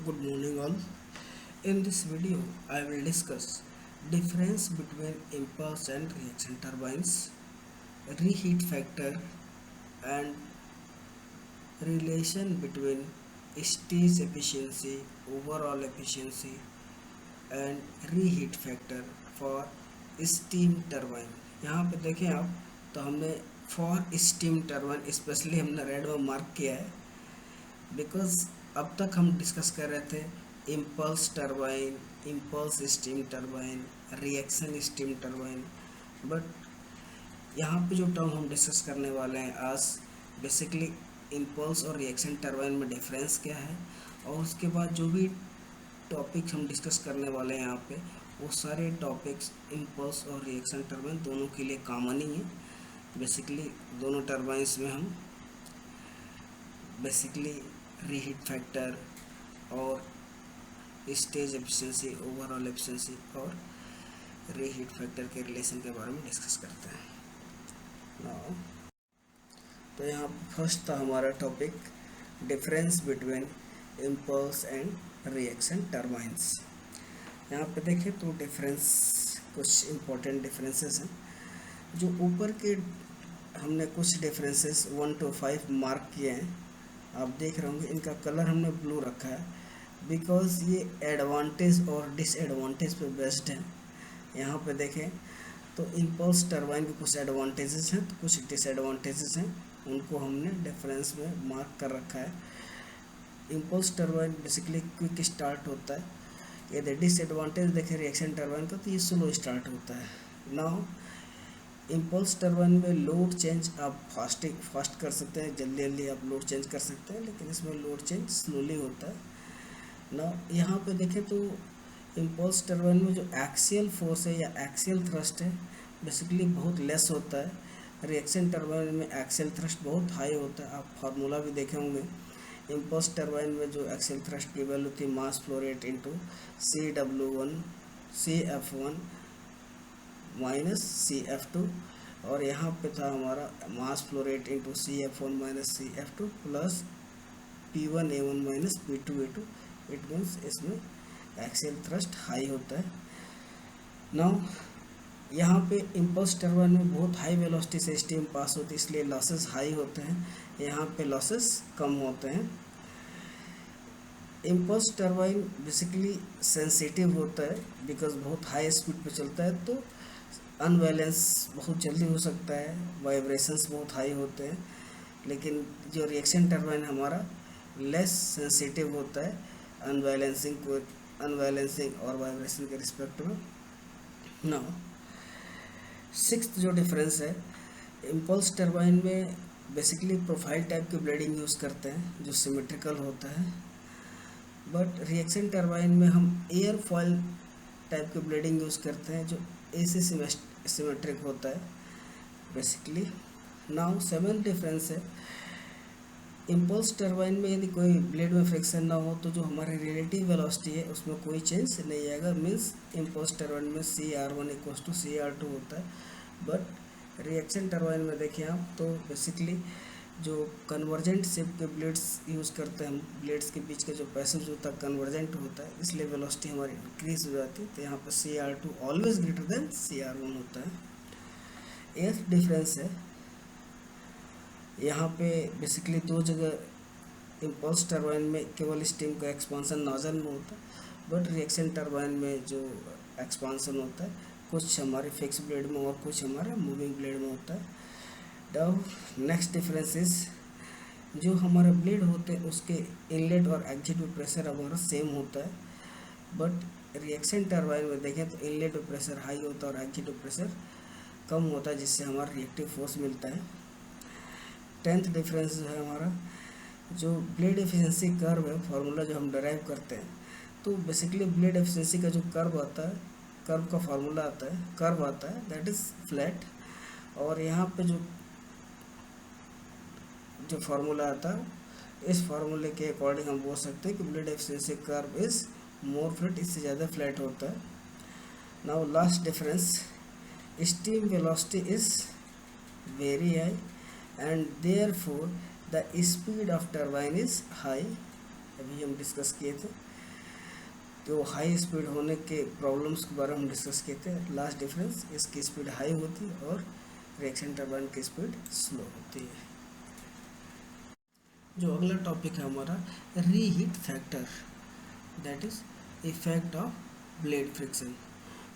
Good morning all. In this video, I will discuss difference between impulse and reaction turbines, reheat factor and relation between stage efficiency, overall efficiency and reheat factor for steam turbine. यहाँ पे देखें आप तो हमने for steam turbine specially हमने red में mark किया है बिकॉज अब तक हम डिस्कस कर रहे थे impulse turbine, impulse steam turbine, reaction steam turbine, but यहाँ पे जो टर्म हम डिस्कस करने वाले हैं आज बेसिकली इम्पल्स और रिएक्शन टरबाइन में डिफरेंस क्या है और उसके बाद जो भी टॉपिक्स हम डिस्कस करने वाले हैं यहाँ पे वो सारे टॉपिक्स इम्पल्स और रिएक्शन टरबाइन दोनों के लिए कॉमन ही है। बेसिकली दोनों टरबाइंस में हम बेसिकली रीहीट फैक्टर और स्टेज एफिशिएंसी, ओवरऑल एफिशिएंसी और रीहीट फैक्टर के रिलेशन के बारे में डिस्कस करते हैं। नाउ तो यहाँ फर्स्ट था हमारा topic difference between impulse and reaction turbines. यहाँ पे देखें तो डिफरेंस कुछ इम्पोर्टेंट डिफरेंसेस हैं जो ऊपर के हमने कुछ डिफरेंसेस 1 to 5 मार्क किए हैं। आप देख रहे होंगे इनका कलर हमने ब्लू रखा है बिकॉज ये एडवांटेज और डिसएडवांटेज पे बेस्ड है। यहाँ पे देखें तो इम्पल्स टरबाइन के कुछ एडवांटेजेस हैं तो कुछ डिसएडवांटेजेस हैं, उनको हमने डिफरेंस में मार्क कर रखा है। Impulse turbine basically quick start होता है, यदि डिसएडवांटेज देखें रिएक्शन टरबाइन का तो ये स्लो स्टार्ट होता है। नाउ इम्पल्स टरबाइन में लोड चेंज आप फास्ट कर सकते हैं, जल्दी जल्दी आप लोड चेंज कर सकते हैं, लेकिन इसमें लोड चेंज स्लोली होता है ना। यहाँ पे देखें तो इम्पल्स टरबाइन में जो एक्सियल फोर्स है या एक्सियल थ्रस्ट है बेसिकली बहुत लेस होता है। रिएक्शन टरबाइन में एक्सियल थ्रस्ट बहुत हाई होता है। आप फार्मूला भी देखे होंगे, इम्पल्स टरबाइन में जो एक्सियल थ्रस्ट की वैल्यू थी mass flow rate into CW1 CF1 minus CF2 और यहाँ पे था हमारा mass flow rate into CF1 minus CF2 plus P1A1 minus P2A2। It means इसमें एक्सियल थ्रस्ट हाई होता है। नाउ यहाँ पे इम्पल्स टरबाइन में बहुत हाई वेलोसिटी से स्टीम पास होती है इसलिए लॉसेस हाई होते हैं, यहाँ पे लॉसेस कम होते हैं। इम्पल्स टरबाइन बेसिकली सेंसिटिव होता है बिकॉज बहुत हाई स्पीड पे चलता है तो अनबैलेंस बहुत जल्दी हो सकता है, वाइब्रेशंस बहुत हाई होते हैं। लेकिन जो रिएक्शन टरबाइन हमारा लेस सेंसिटिव होता है अनबैलेंसिंग और वाइब्रेशन के रिस्पेक्ट में। नाउ सिक्स्थ जो डिफरेंस है, इम्पल्स टरबाइन में बेसिकली प्रोफाइल टाइप की ब्लेडिंग यूज़ करते हैं जो सिमेट्रिकल होता है, बट रिएक्शन टरबाइन में हम एयर फॉयल टाइप की ब्लेडिंग यूज़ करते हैं जो ऐसे सिमेट्रिक होता है बेसिकली। नाउ सेवेंथ डिफरेंस है, इम्पल्स टरबाइन में यदि कोई ब्लेड में फ्रिक्शन ना हो तो जो हमारी रिलेटिव वेलोसिटी है उसमें कोई चेंज नहीं आएगा। मीन्स इम्पल्स टरबाइन में CR1 इक्वल्स टू CR2 होता है, बट रिएक्शन टरबाइन में देखें आप तो बेसिकली जो कन्वर्जेंट शेप के ब्लेड्स यूज़ करते हैं हम, ब्लेड्स के बीच का जो पैसेज होता है कन्वर्जेंट होता है इसलिए वेलोसिटी हमारी इंक्रीज हो जाती है, तो यहाँ पर CR2 always greater than CR1 होता है। एथ डिफरेंस है, यहाँ पे बेसिकली दो जगह इम्पल्स टरबाइन में केवल स्टीम का एक्सपांसन नोजल में होता है, बट रिएक्शन टरबाइन में जो एक्सपांसन होता है कुछ हमारे फिक्स ब्लेड में और कुछ हमारे मूविंग ब्लेड में होता है। अब नेक्स्ट डिफरेंस इज जो हमारे ब्लेड होते हैं उसके इनलेट और एग्जिट में प्रेशर हमारा सेम होता है, बट रिएक्शन टरबाइन में देखें तो इनलेट में प्रेशर हाई होता है और एग्जिट में प्रेशर कम होता है जिससे हमारा रिएक्टिव फोर्स मिलता है। 10th डिफरेंस जो है हमारा जो ब्लेड एफिशिएंसी कर्व है फार्मूला जो हम डराइव करते हैं तो बेसिकली ब्लेड एफिशिएंसी का जो कर्व आता है, कर्व का फार्मूला आता है, कर्व आता है दैट इज़ फ्लैट, और यहाँ पे जो फार्मूला आता है इस फार्मूले के अकॉर्डिंग हम बोल सकते हैं कि blade efficiency curve is more flat, इससे ज़्यादा फ्लैट होता है। Now last difference, steam velocity is very high and therefore the speed of turbine is high, अभी हम डिस्कस किए थे। तो हाई स्पीड होने के प्रॉब्लम्स के बारे में हम डिस्कस किए थे। लास्ट डिफरेंस, इसकी स्पीड हाई होती है और रिएक्शन टरबाइन की स्पीड स्लो होती है। जो अगला टॉपिक है हमारा reheat factor, that is effect of blade friction.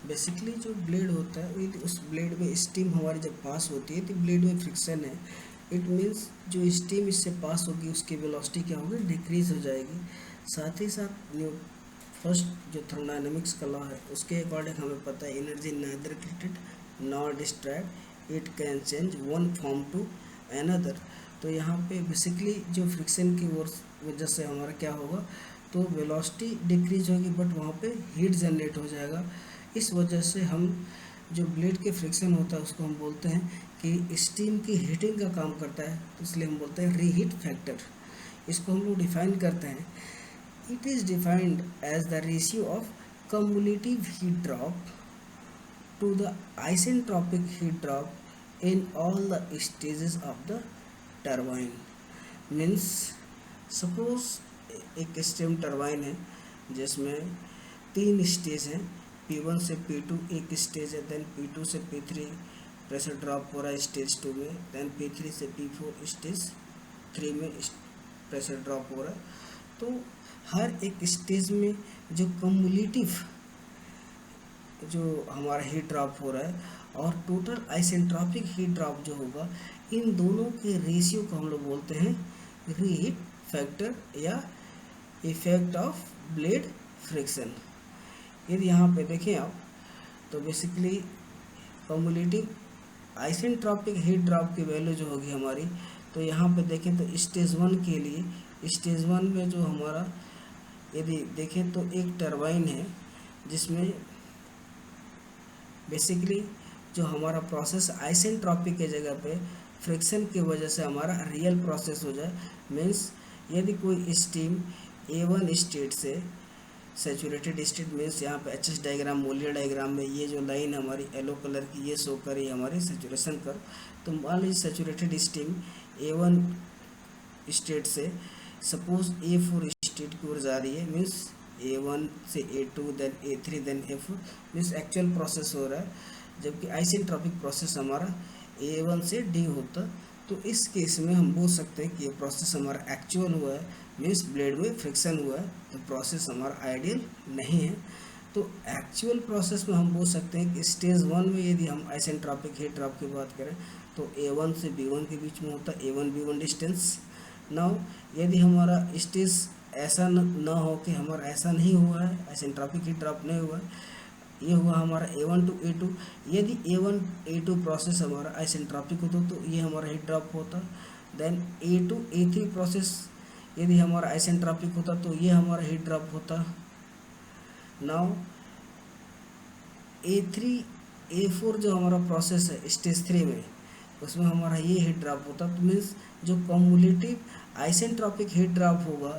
Basically जो ब्लेड होता है उस ब्लेड में स्टीम हमारी जब पास होती है तो ब्लेड में फ्रिक्शन है, इट मीन्स जो स्टीम इससे पास होगी उसकी वेलोसिटी क्या होगी, डिक्रीज हो जाएगी। साथ ही साथ जो फर्स्ट जो थर्मोडायनेमिक्स का लॉ है उसके अकॉर्डिंग हमें पता है energy neither created nor distract, it can change one form to another. तो यहाँ पे बेसिकली जो फ्रिक्शन की वजह से हमारा क्या होगा, तो वेलोसिटी डिक्रीज होगी बट वहाँ पे हीट जनरेट हो जाएगा। इस वजह से हम जो ब्लेड के फ्रिक्शन होता है उसको हम बोलते हैं कि स्टीम की हीटिंग का काम करता है, तो इसलिए हम बोलते हैं रीहीट फैक्टर। इसको हम लोग डिफाइन करते हैं, it is defined as the ratio of cumulative heat drop to the isentropic heat drop in all the stages of the turbine। Means suppose एक स्टीम टरबाइन है जिसमें 3 स्टेज हैं, P1 से P2 एक स्टेज है, then P2 से P3 pressure drop हो रहा है स्टेज 2 में, देन P3 से P4 स्टेज 3 में प्रेशर ड्रॉप हो रहा है। तो हर एक स्टेज में जो कम्युलेटिव जो हमारा हीट ड्रॉप हो रहा है और टोटल आइसेंट्रोपिक हीट ड्रॉप जो होगा, इन दोनों के रेशियो को हम लोग बोलते हैं रीहीट फैक्टर या इफेक्ट ऑफ ब्लेड फ्रिक्शन। यदि यहाँ पे देखें आप तो basically cumulative isentropic heat drop की वैल्यू जो होगी हमारी, तो यहाँ पे देखें तो स्टेज 1 के लिए, स्टेज 1 में जो हमारा यदि देखें तो एक टरबाइन है जिसमें बेसिकली जो हमारा प्रोसेस आइसेंट्रोपिक के जगह पे फ्रिक्शन की वजह से हमारा रियल प्रोसेस हो जाए। मीन्स यदि कोई स्टीम A1 स्टेट से सैचुरेटेड स्टेट, मीन्स यहाँ पे H S diagram Molière diagram में ये जो लाइन हमारी येलो कलर की ये शो करी हमारी सैचुरेशन कर, तो मान लीजिए सैचुरेटेड स्टीम A1 स्टेट से सपोज A4 स्टेट की ओर जा रही है, मीन्स A1 से A2 then A3 then A4, means actual process हो रहा है, जबकि आइसेंट्रोपिक प्रोसेस हमारा A1 से D होता। तो इस केस में हम बोल सकते हैं कि ये प्रोसेस हमारा एक्चुअल हुआ है, मीन्स ब्लेड में फ्रिक्शन हुआ है, तो प्रोसेस हमारा आइडियल नहीं है। तो एक्चुअल प्रोसेस में हम बोल सकते हैं कि स्टेज 1 में यदि हम आइसेंट्रोपिक हीट ड्रॉप की बात करें तो A1 से B1 के बीच में होता है A1 B1 डिस्टेंस। नाउ यदि हमारा स्टेज ऐसा न हो कि हमारा ऐसा नहीं हुआ है, आइसेंट्रोपिक हीट ड्रॉप नहीं हुआ है, ये हुआ हमारा A1 टू A2, यदि A1 A2 प्रोसेस हमारा आइसेंट्रोपिक होता तो ये हमारा हीट ड्रॉप होता। देन A2 A3 प्रोसेस यदि हमारा आइसेंट्रोपिक होता तो ये हमारा हीट ड्रॉप होता। नाउ A3 A4 जो हमारा प्रोसेस है स्टेज 3 में, उसमें हमारा ये हीट ड्रॉप होता। तो मीन्स जो कम्युलेटिव आइसेंट्रोपिक हीट ड्रॉप होगा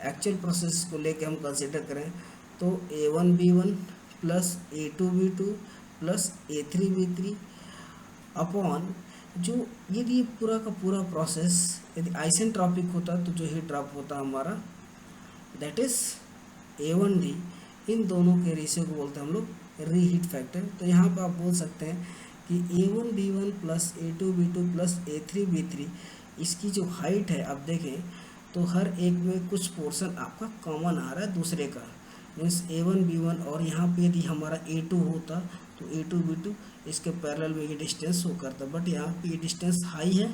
एक्चुअल प्रोसेस को लेके हम कंसिडर करें तो A1 B1 plus A2 B2 plus A3 B3 upon जो यदि पूरा का पूरा प्रोसेस यदि आइसेंट्रोपिक होता तो जो हीट ड्रॉप होता हमारा दैट इज A1D, इन दोनों के रेशियो को बोलते हैं हम लोग रीहीट फैक्टर। तो यहाँ पर आप बोल सकते हैं कि A1 B1 plus A2 B2 plus A3 B3 इसकी जो हाइट है आप देखें तो हर एक में कुछ पोर्शन आपका कॉमन आ रहा है दूसरे का, मीन्स A1 B1, और यहाँ पे यदि हमारा A2 होता तो A2 B2 इसके पैरेलल में ये डिस्टेंस शो करता, बट यहाँ पे ये डिस्टेंस हाई है,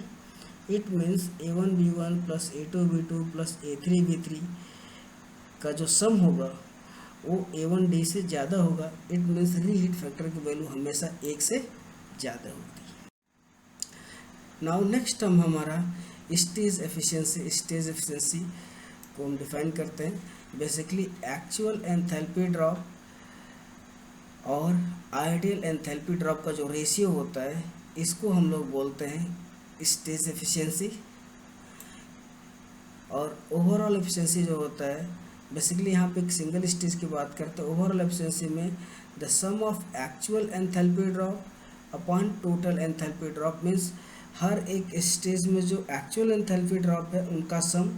it means A1 B1 plus A2 B2 plus A3 B3 का जो सम होगा वो A1D से ज़्यादा होगा, इट मीन्स रीहीट फैक्टर की वैल्यू हमेशा 1 से ज़्यादा होती है। नाउ नेक्स्ट हम हमारा स्टेज एफिशिएंसी को हम डिफाइन करते हैं। बेसिकली एक्चुअल एंथैल्पी ड्रॉप और आइडियल एंथैल्पी ड्रॉप का जो रेशियो होता है इसको हम लोग बोलते हैं स्टेज एफिशिएंसी। और ओवरऑल एफिशिएंसी जो होता है बेसिकली यहाँ पे एक सिंगल स्टेज की बात करते हैं। ओवरऑल एफिशिएंसी में the sum of actual enthalpy drop upon total enthalpy drop, means हर एक स्टेज में जो एक्चुअल एंथैल्पी ड्रॉप है उनका सम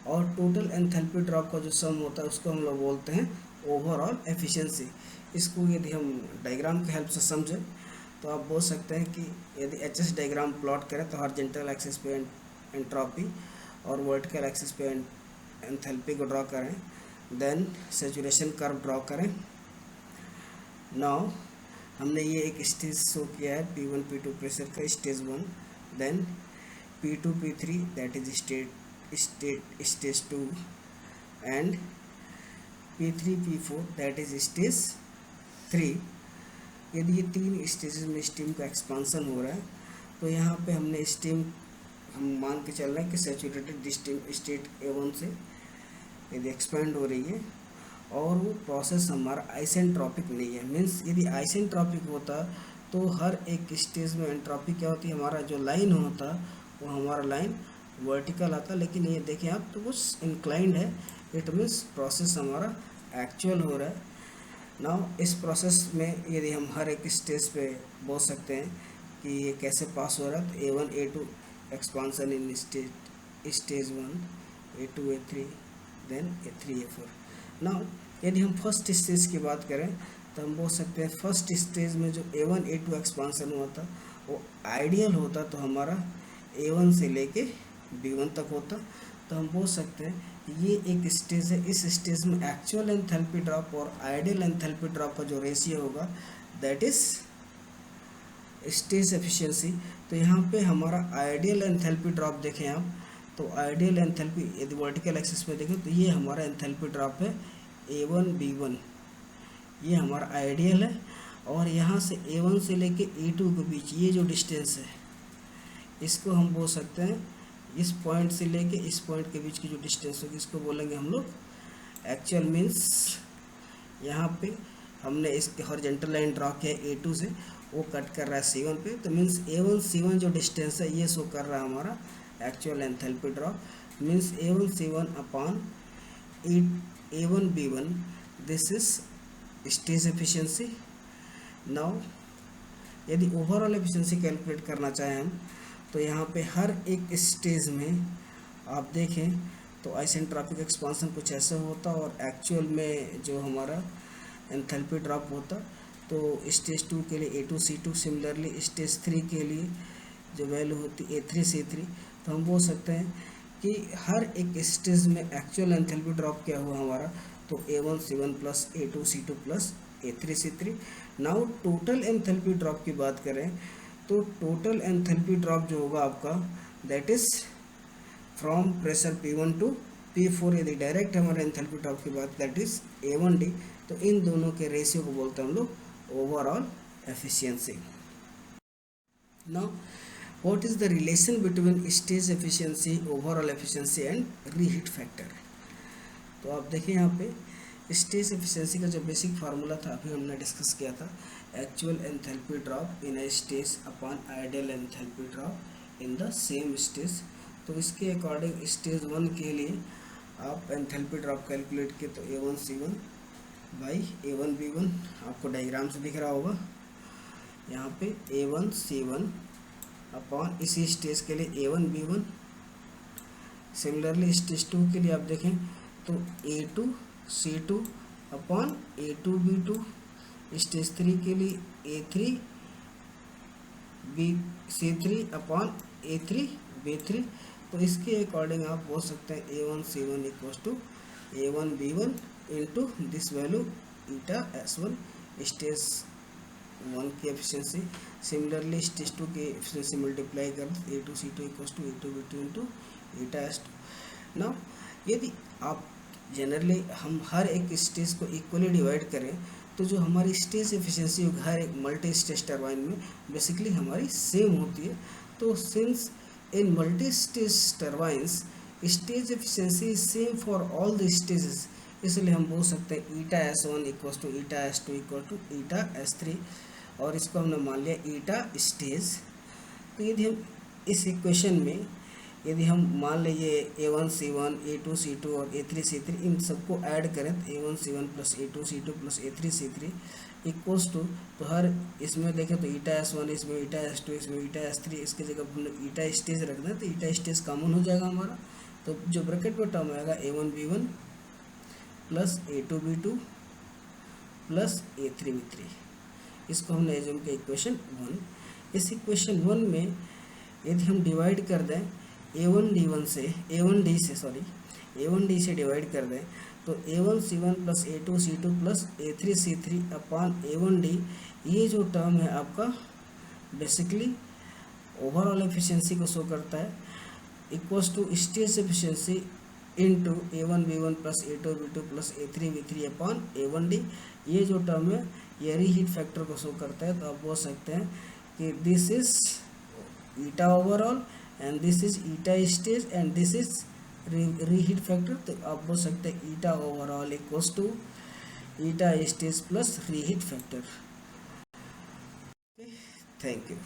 और टोटल एंथैल्पी ड्रॉप का जो सम होता है उसको हम लोग बोलते हैं ओवरऑल एफिशिएंसी। इसको यदि हम डायग्राम की हेल्प से समझें तो आप बोल सकते हैं कि यदि एच डायग्राम प्लॉट करें तो हॉरिजॉन्टल एक्सिस पे एंट्रोपी और वर्टिकल एक्सिस पे एंथैल्पी को ड्रॉ करें, देन सैचुरेशन कर्व ड्रॉ करें। नाउ हमने ये एक स्टेज शो किया है P1 P2 प्रेशर का stage 1, then P2 P3 that is stage 2 and P3 P4 that is stage 3। यदि ये 3 स्टेजेस में स्टीम का एक्सपांसन हो रहा है तो यहाँ पे हमने स्टीम हम मान के चल रहे हैं कि सैचुरेटेड स्टेट A1 से यदि एक्सपेंड हो रही है और वो प्रोसेस हमारा आइसेंट्रोपिक नहीं है। मीन्स यदि आइसेंट्रोपिक होता तो हर एक स्टेज में एंट्रोपी क्या होती है, हमारा जो लाइन होता वो हमारा लाइन वर्टिकल आता, लेकिन ये देखें आप तो वो इंक्लाइंड है। इट मीन्स प्रोसेस हमारा एक्चुअल हो रहा है। नाउ इस प्रोसेस में यदि हम हर एक स्टेज पे बोल सकते हैं कि ये कैसे पास हो रहा है, तो A1 A2 expansion in stage 1, A2 A3 then A3 A4। Now यदि हम फर्स्ट स्टेज की बात करें तो हम बोल सकते हैं फर्स्ट स्टेज में जो A1 A2 एक्सपांसन हुआ था वो आइडियल होता तो हमारा A1 से लेके B1 तक होता। तो हम बोल सकते हैं ये एक स्टेज है, इस स्टेज में एक्चुअल एंथैल्पी ड्रॉप और आइडियल एंथैल्पी ड्रॉप का जो रेशियो होगा दैट इज स्टेज एफिशिएंसी। तो यहाँ पे हमारा आइडियल एंथैल्पी ड्रॉप देखें आप तो आइडियल एंथैल्पी यदि वर्टिकल एक्सिस पे देखें तो ये हमारा एंथैल्पी ड्रॉप है A1 B1, ये हमारा आइडियल है। और यहाँ से A1 से लेके A2 के बीच ये जो डिस्टेंस है इसको हम बोल सकते हैं, इस पॉइंट से लेके इस पॉइंट के बीच की जो डिस्टेंस होगी इसको बोलेंगे हम लोग एक्चुअल। मीन्स यहाँ पे हमने इसके हॉरिजॉन्टल लाइन ड्रॉ किया A2 से, वो कट कर रहा है C1 पे, तो मीन्स A1 C1 जो डिस्टेंस है ये शो कर रहा है हमारा actual enthalpy drop. Means A1 C1 upon A1 B1 this is stage efficiency. Now यदि ओवरऑल एफिशिएंसी कैलकुलेट करना चाहें हम तो यहाँ पे हर एक स्टेज में आप देखें तो आइसेंट्रोपिक एक्सपांसन कुछ ऐसा होता और एक्चुअल में जो हमारा एंथैल्पी ड्रॉप होता। तो स्टेज 2 के लिए A2 C2, सिमिलरली स्टेज 3 के लिए जो वैल्यू होती A3 C3। तो हम बोल सकते हैं कि हर एक स्टेज में एक्चुअल एंथैल्पी ड्रॉप क्या हुआ हमारा, तो A1 C1 plus A2 C2 plus A3 C3। Now total enthalpy drop की बात करें तो टोटल एंथैल्पी ड्रॉप जो होगा आपका that is from pressure P1 to P4। यदि डायरेक्ट हमारे एंथैल्पी ड्रॉप की बात दैट इज A1D, तो इन दोनों के रेशियो को बोलते हैं हम लोग overall efficiency. Now what is the relation between stage efficiency, overall efficiency and reheat factor. तो आप देखिए यहाँ पे स्टेज एफिशिएंसी का जो बेसिक फार्मूला था अभी हमने डिस्कस किया था, actual enthalpy drop in a stage upon ideal enthalpy drop in the same stage. तो इसके अकॉर्डिंग स्टेज 1 के लिए आप एंथैल्पी ड्रॉप कैलकुलेट किए तो A1 C1 by A1 B1 आपको डायग्राम से दिख रहा होगा यहाँ पे A1 C1 अपॉन इसी स्टेज के लिए A1 B1। सिमिलरली स्टेज 2 के लिए आप देखें तो A2 C2 upon A2 B2। Stage 3 के लिए A3 C3 upon A3 B3। तो इसके अकॉर्डिंग आप बोल सकते हैं A1 C1 equals to A1 B1 into this value eta S1 stage 1 की एफिशिएंसी। सिमिलरली स्टेज 2 की एफिशिएंसी मल्टीप्लाई कर A2 C2 equals to A2 B2 into eta S2। Now यदि आप जनरली हम हर एक स्टेज को इक्वली डिवाइड करें तो जो हमारी स्टेज एफिशिएंसी हर एक मल्टी स्टेज टरबाइन में बेसिकली हमारी सेम होती है। तो since in multi stage turbines stage efficiency is same for all the stages, इसलिए हम बोल सकते हैं eta S1 equal to eta S2 equal to eta S3 और इसको हमने मान लिया ईटा स्टेज। तो यदि हम इस इक्वेशन में यदि हम मान लीजिए A1 C1 A2 C2 और A3 C3 इन सबको ऐड करें तो A1 C1 plus A2 C2 plus A3 C3 equals to, तो हर इसमें देखें तो ईटा S1 इसमें ईटा S2 इसमें ईटा S3, इसकी जगह हमने ईटा स्टेज रख दें तो ईटा स्टेज कॉमन हो जाएगा हमारा। तो जो ब्रैकेट में टर्म आएगा A1B1 plus A2B2 plus A3B3, इसको हमने एज्यूम किया इक्वेशन 1। इस इक्वेशन 1 में यदि हम डिवाइड कर दें A1D से डिवाइड कर दें तो A1C1 plus A2C2 plus A3C3 upon A1D, ये जो टर्म है आपका बेसिकली ओवरऑल एफिशिएंसी को शो करता है, equals to stage efficiency into A1B1 plus A2B2 plus A3B3 upon A1D। ये जो टर्म है ये रीहीट फैक्टर को शो करता है। तो आप बोल सकते हैं कि this is eta overall and this is eta stage and this is reheat factor. तो आप बोल सकते हैं eta overall equals to eta stage plus reheat factor. Thank you.